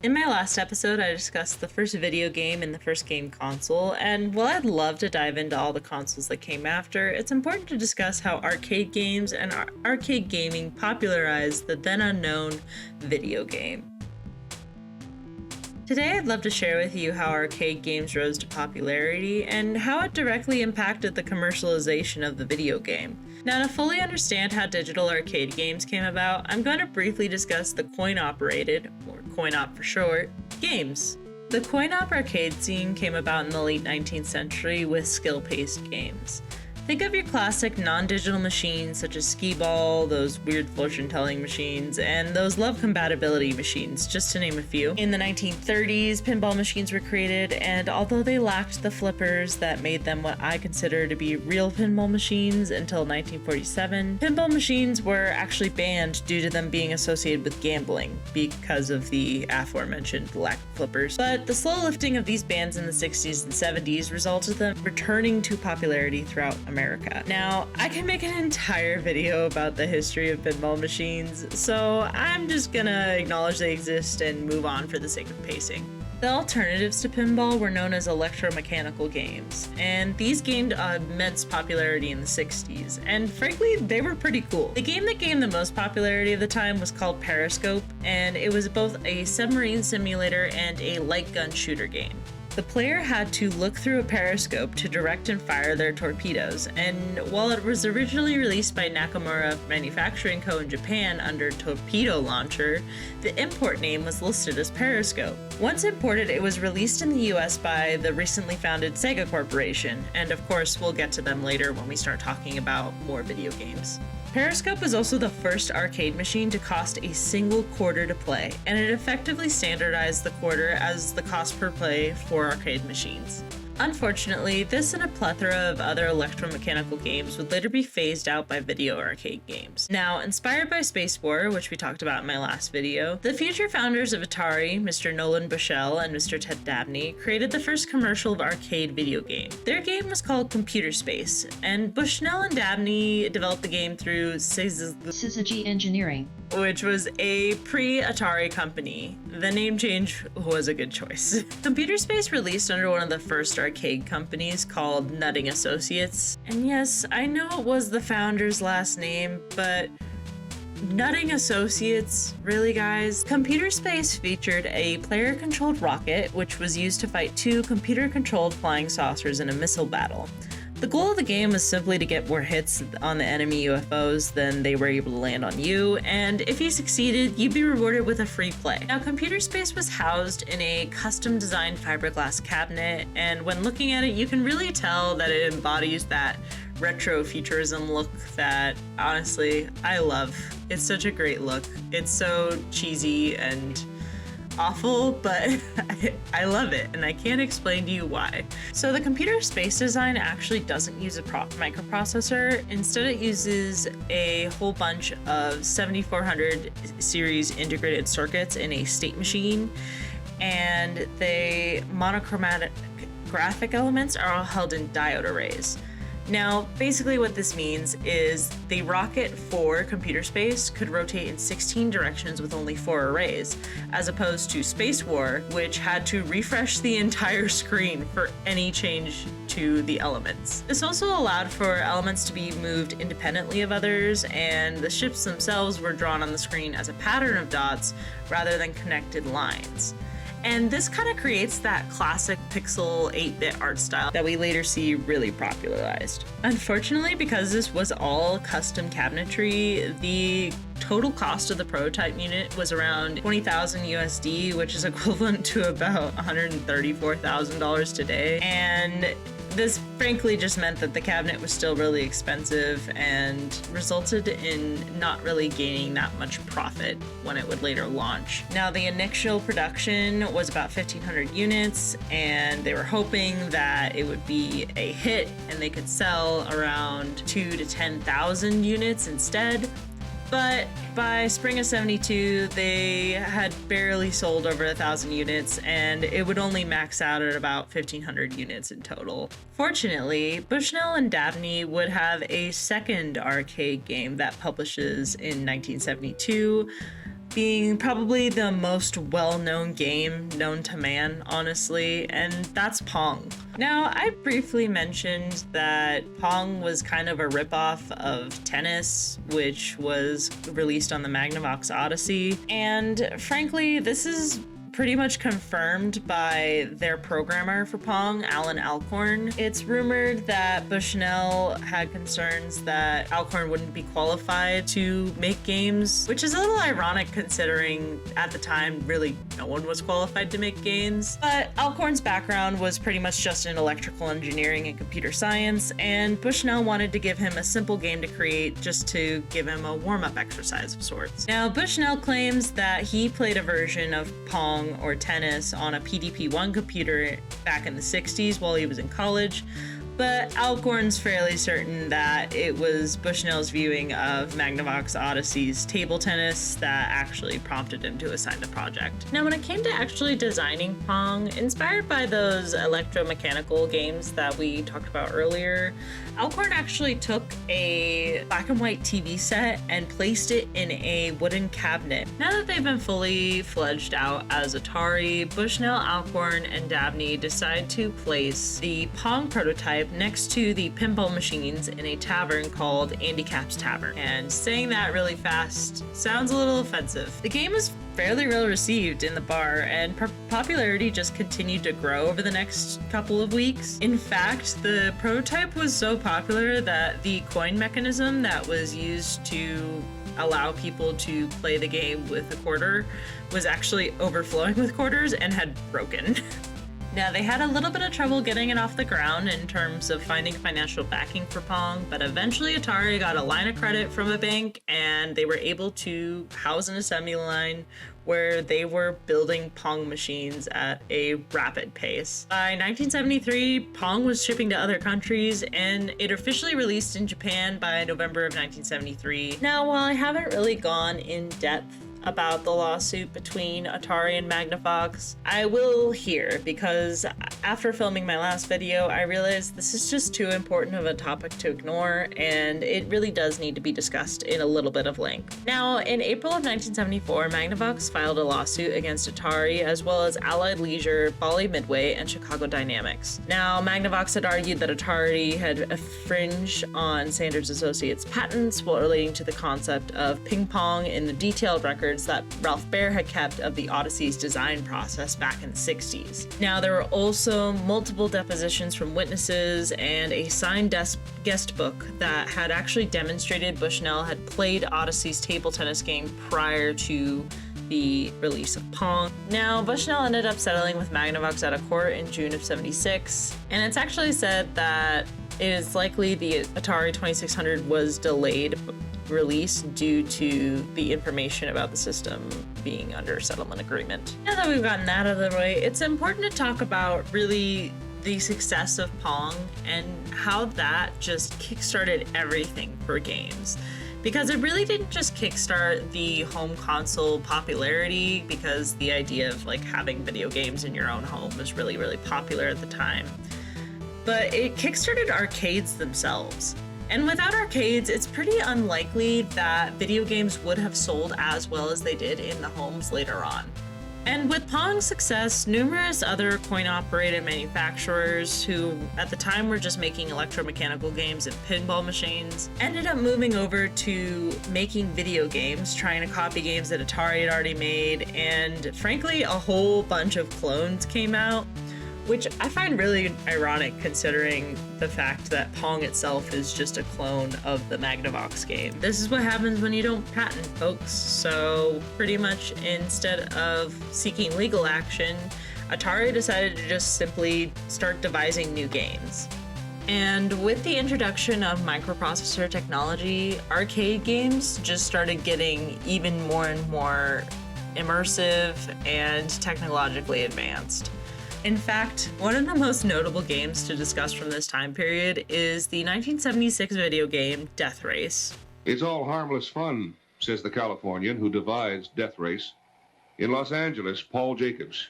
In my last episode, I discussed the first video game and the first game console, and while I'd love to dive into all the consoles that came after, it's important to discuss how arcade games and arcade gaming popularized the then unknown video game. Today, I'd love to share with you how arcade games rose to popularity and how it directly impacted the commercialization of the video game. Now, to fully understand how digital arcade games came about, I'm going to briefly discuss the coin-operated, or coin-op for short, games. The coin-op arcade scene came about in the late 19th century with skill-paced games. Think of your classic non-digital machines such as skee-ball, those weird fortune-telling machines, and those love compatibility machines, just to name a few. In the 1930s, pinball machines were created, and although they lacked the flippers that made them what I consider to be real pinball machines until 1947, pinball machines were actually banned due to them being associated with gambling because of the aforementioned lack of flippers. But the slow lifting of these bans in the 60s and 70s resulted in them returning to popularity throughout America. Now, I can make an entire video about the history of pinball machines, so I'm just gonna acknowledge they exist and move on for the sake of pacing. The alternatives to pinball were known as electro-mechanical games, and these gained immense popularity in the 60s, and frankly, they were pretty cool. The game that gained the most popularity of the time was called Periscope, and it was both a submarine simulator and a light gun shooter game. The player had to look through a periscope to direct and fire their torpedoes, and while it was originally released by Nakamura Manufacturing Co. in Japan under Torpedo Launcher, the import name was listed as Periscope. Once imported, it was released in the US by the recently founded Sega Corporation, and of course we'll get to them later when we start talking about more video games. Periscope was also the first arcade machine to cost a single quarter to play, and it effectively standardized the quarter as the cost per play for arcade machines. Unfortunately, this and a plethora of other electromechanical games would later be phased out by video arcade games. Now, inspired by Space War, which we talked about in my last video, the future founders of Atari, Mr. Nolan Bushnell and Mr. Ted Dabney, created the first commercial arcade video game. Their game was called Computer Space, and Bushnell and Dabney developed the game through Syzygy Engineering, which was a pre-Atari company. The name change was a good choice. Computer Space released under one of the first arcade companies called Nutting Associates. And yes, I know it was the founder's last name, but Nutting Associates, really guys? Computer Space featured a player-controlled rocket, which was used to fight two computer-controlled flying saucers in a missile battle. The goal of the game was simply to get more hits on the enemy UFOs than they were able to land on you, and if you succeeded, you'd be rewarded with a free play. Now, Computer Space was housed in a custom-designed fiberglass cabinet, and when looking at it, you can really tell that it embodies that retro futurism look that, honestly, I love. It's such a great look. It's so cheesy and awful, but I love it, and I can't explain to you why. So the Computer Space design actually doesn't use a microprocessor. Instead, it uses a whole bunch of 7400 series integrated circuits in a state machine, and the monochromatic graphic elements are all held in diode arrays. Now, basically what this means is the rocket for Computer Space could rotate in 16 directions with only 4 arrays, as opposed to Space War, which had to refresh the entire screen for any change to the elements. This also allowed for elements to be moved independently of others, and the ships themselves were drawn on the screen as a pattern of dots rather than connected lines. And this kind of creates that classic pixel 8-bit art style that we later see really popularized. Unfortunately, because this was all custom cabinetry, the total cost of the prototype unit was around 20,000 USD, which is equivalent to about $134,000 today. And this frankly just meant that the cabinet was still really expensive and resulted in not really gaining that much profit when it would later launch. Now, the initial production was about 1,500 units, and they were hoping that it would be a hit and they could sell around 2,000 to 10,000 units instead. But by spring of '72, they had barely sold over 1,000 units, and it would only max out at about 1,500 units in total. Fortunately, Bushnell and Dabney would have a second arcade game that publishes in 1972, being probably the most well-known game known to man, honestly, and that's Pong. Now, I briefly mentioned that Pong was kind of a ripoff of tennis, which was released on the Magnavox Odyssey, and frankly, this is pretty much confirmed by their programmer for Pong, Alan Alcorn. It's rumored that Bushnell had concerns that Alcorn wouldn't be qualified to make games, which is a little ironic considering at the time really no one was qualified to make games. But Alcorn's background was pretty much just in electrical engineering and computer science, and Bushnell wanted to give him a simple game to create just to give him a warm-up exercise of sorts. Now, Bushnell claims that he played a version of Pong or tennis on a PDP-1 computer back in the 60s while he was in college, but Alcorn's fairly certain that it was Bushnell's viewing of Magnavox Odyssey's table tennis that actually prompted him to assign the project. Now, when it came to actually designing Pong, inspired by those Electro-Mechanical games that we talked about earlier, Alcorn actually took a black and white TV set and placed it in a wooden cabinet. Now that they've been fully fledged out as Atari, Bushnell, Alcorn, and Dabney decide to place the Pong prototype next to the pinball machines in a tavern called Andy Cap's Tavern. And saying that really fast sounds a little offensive. The game was fairly well received in the bar, and popularity just continued to grow over the next couple of weeks. In fact, the prototype was so popular that the coin mechanism that was used to allow people to play the game with a quarter was actually overflowing with quarters and had broken. Now, they had a little bit of trouble getting it off the ground in terms of finding financial backing for Pong, but eventually Atari got a line of credit from a bank and they were able to house an assembly line where they were building Pong machines at a rapid pace. By 1973, Pong was shipping to other countries and it officially released in Japan by November of 1973. Now, while I haven't really gone in depth about the lawsuit between Atari and Magnavox, I will here because after filming my last video, I realized this is just too important of a topic to ignore, and it really does need to be discussed in a little bit of length. Now, in April of 1974, Magnavox filed a lawsuit against Atari as well as Allied Leisure, Bally Midway, and Chicago Dynamics. Now, Magnavox had argued that Atari had infringed on Sanders Associates' patents while relating to the concept of ping pong in the detailed records that Ralph Baer had kept of the Odyssey's design process back in the 60s. Now, there were also multiple depositions from witnesses and a signed guest book that had actually demonstrated Bushnell had played Odyssey's table tennis game prior to the release of Pong. Now, Bushnell ended up settling with Magnavox at a court in June of '76, and it's actually said that it is likely the Atari 2600 was delayed release due to the information about the system being under settlement agreement. Now that we've gotten that out of the way, it's important to talk about really the success of Pong and how that just kickstarted everything for games. Because it really didn't just kickstart the home console popularity, because the idea of like having video games in your own home was really, really popular at the time. But it kickstarted arcades themselves. And without arcades, it's pretty unlikely that video games would have sold as well as they did in the homes later on. And with Pong's success, numerous other coin-operated manufacturers who at the time were just making electromechanical games and pinball machines ended up moving over to making video games, trying to copy games that Atari had already made, and frankly, a whole bunch of clones came out, which I find really ironic considering the fact that Pong itself is just a clone of the Magnavox game. This is what happens when you don't patent, folks. So pretty much instead of seeking legal action, Atari decided to just simply start devising new games. And with the introduction of microprocessor technology, arcade games just started getting even more and more immersive and technologically advanced. In fact, one of the most notable games to discuss from this time period is the 1976 video game Death Race. It's all harmless fun, says the Californian who devised Death Race. In Los Angeles, Paul Jacobs.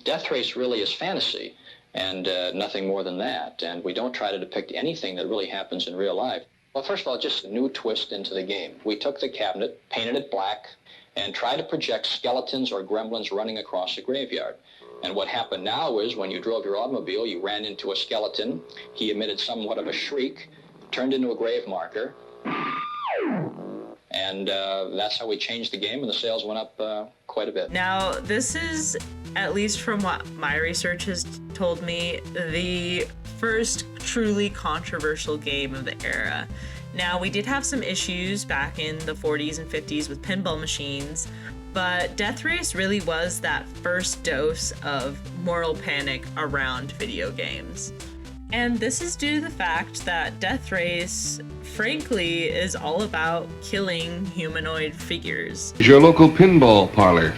Death Race really is fantasy and nothing more than that. And we don't try to depict anything that really happens in real life. Well, first of all, just a new twist into the game. We took the cabinet, painted it black, and tried to project skeletons or gremlins running across a graveyard. And what happened now is when you drove your automobile, you ran into a skeleton. He emitted somewhat of a shriek, turned into a grave marker. And that's how we changed the game, and the sales went up quite a bit. Now, this is, at least from what my research has told me, the first truly controversial game of the era. Now, we did have some issues back in the 40s and 50s with pinball machines, but Death Race really was that first dose of moral panic around video games. And this is due to the fact that Death Race, frankly, is all about killing humanoid figures. Your local pinball parlor.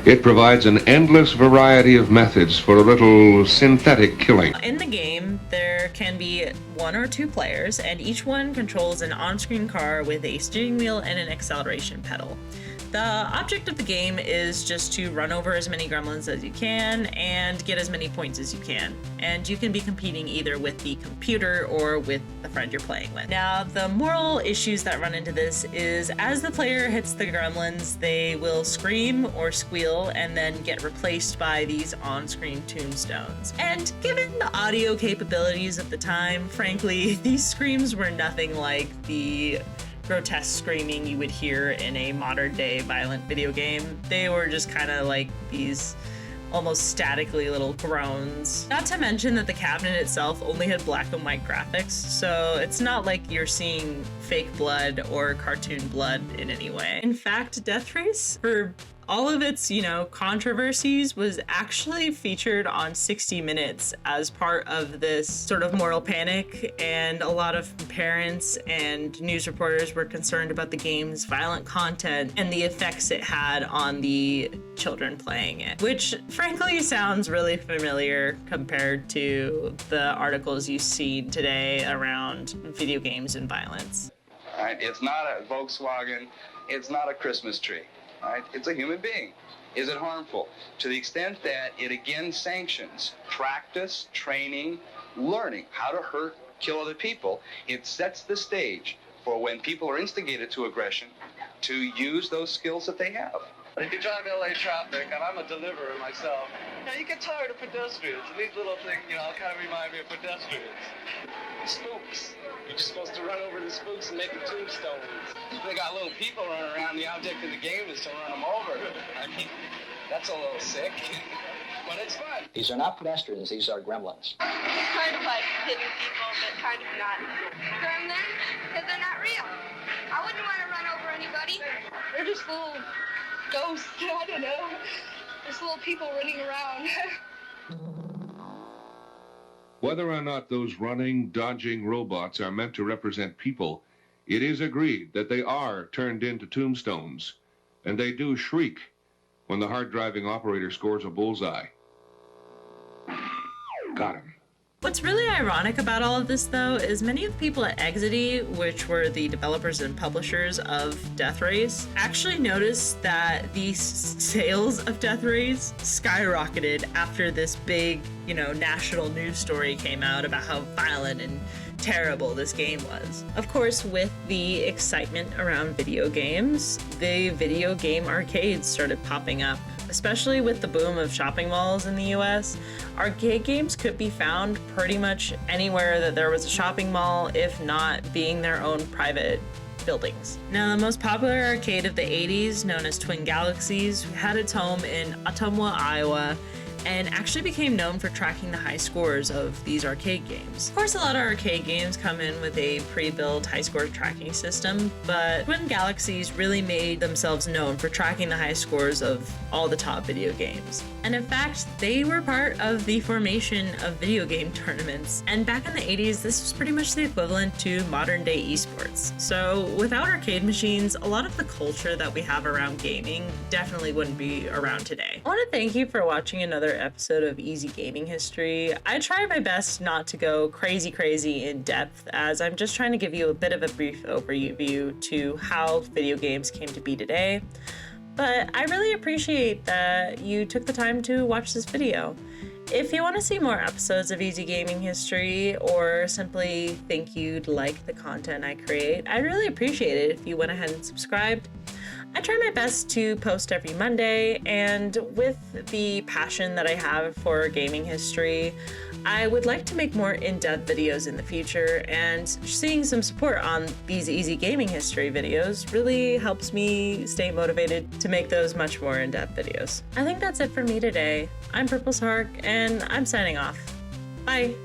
It provides an endless variety of methods for a little synthetic killing. In the game, there can be 1 or 2 players, and each one controls an on-screen car with a steering wheel and an acceleration pedal. The object of the game is just to run over as many gremlins as you can and get as many points as you can. And you can be competing either with the computer or with the friend you're playing with. Now, the moral issues that run into this is as the player hits the gremlins, they will scream or squeal and then get replaced by these on-screen tombstones. And given the audio capabilities of the time, frankly, these screams were nothing like the grotesque screaming you would hear in a modern day violent video game. They were just kind of like these almost statically little groans. Not to mention that the cabinet itself only had black and white graphics, so it's not like you're seeing fake blood or cartoon blood in any way. In fact, Death Race, for all of its, controversies, was actually featured on 60 Minutes as part of this sort of moral panic, and a lot of parents and news reporters were concerned about the game's violent content and the effects it had on the children playing it, which frankly sounds really familiar compared to the articles you see today around video games and violence. All right, it's not a Volkswagen, it's not a Christmas tree. Right? It's a human being. Is it harmful? To the extent that it again sanctions practice, training, learning how to hurt, kill other people, it sets the stage for when people are instigated to aggression to use those skills that they have. If you drive LA traffic, and I'm a deliverer myself, you get tired of pedestrians. And these little things, kind of remind me of pedestrians. Spooks. You're just supposed to run over the spooks and make the tombstones. They got little people running around. The object of the game is to run them over. I mean, that's a little sick, but it's fun. These are not pedestrians, these are gremlins. It's kind of like hitting people, but kind of not. Gremlins, because they're not real. I wouldn't want to run over anybody. They're just little ghosts, I don't know. Just little people running around. Whether or not those running, dodging robots are meant to represent people, it is agreed that they are turned into tombstones, and they do shriek when the hard-driving operator scores a bullseye. Got him. What's really ironic about all of this, though, is many of the people at Exidy, which were the developers and publishers of Death Race, actually noticed that the sales of Death Race skyrocketed after this big, national news story came out about how violent and terrible this game was. Of course, with the excitement around video games, the video game arcades started popping up. Especially with the boom of shopping malls in the US, arcade games could be found pretty much anywhere that there was a shopping mall, if not being their own private buildings. Now, the most popular arcade of the 80s, known as Twin Galaxies, had its home in Ottumwa, Iowa, and actually became known for tracking the high scores of these arcade games. Of course, a lot of arcade games come in with a pre-built high score tracking system, but Twin Galaxies really made themselves known for tracking the high scores of all the top video games. And in fact, they were part of the formation of video game tournaments. And back in the 80s, this was pretty much the equivalent to modern day esports. So without arcade machines, a lot of the culture that we have around gaming definitely wouldn't be around today. I want to thank you for watching another episode of Easy Gaming History. I try my best not to go crazy in depth, as I'm just trying to give you a bit of a brief overview to how video games came to be today. But I really appreciate that you took the time to watch this video. If you want to see more episodes of Easy Gaming History, or simply think you'd like the content I create, I'd really appreciate it if you went ahead and subscribed. I try my best to post every Monday, and with the passion that I have for gaming history, I would like to make more in-depth videos in the future, and seeing some support on these Easy Gaming History videos really helps me stay motivated to make those much more in-depth videos. I think that's it for me today. I'm Purple Sark, and I'm signing off. Bye!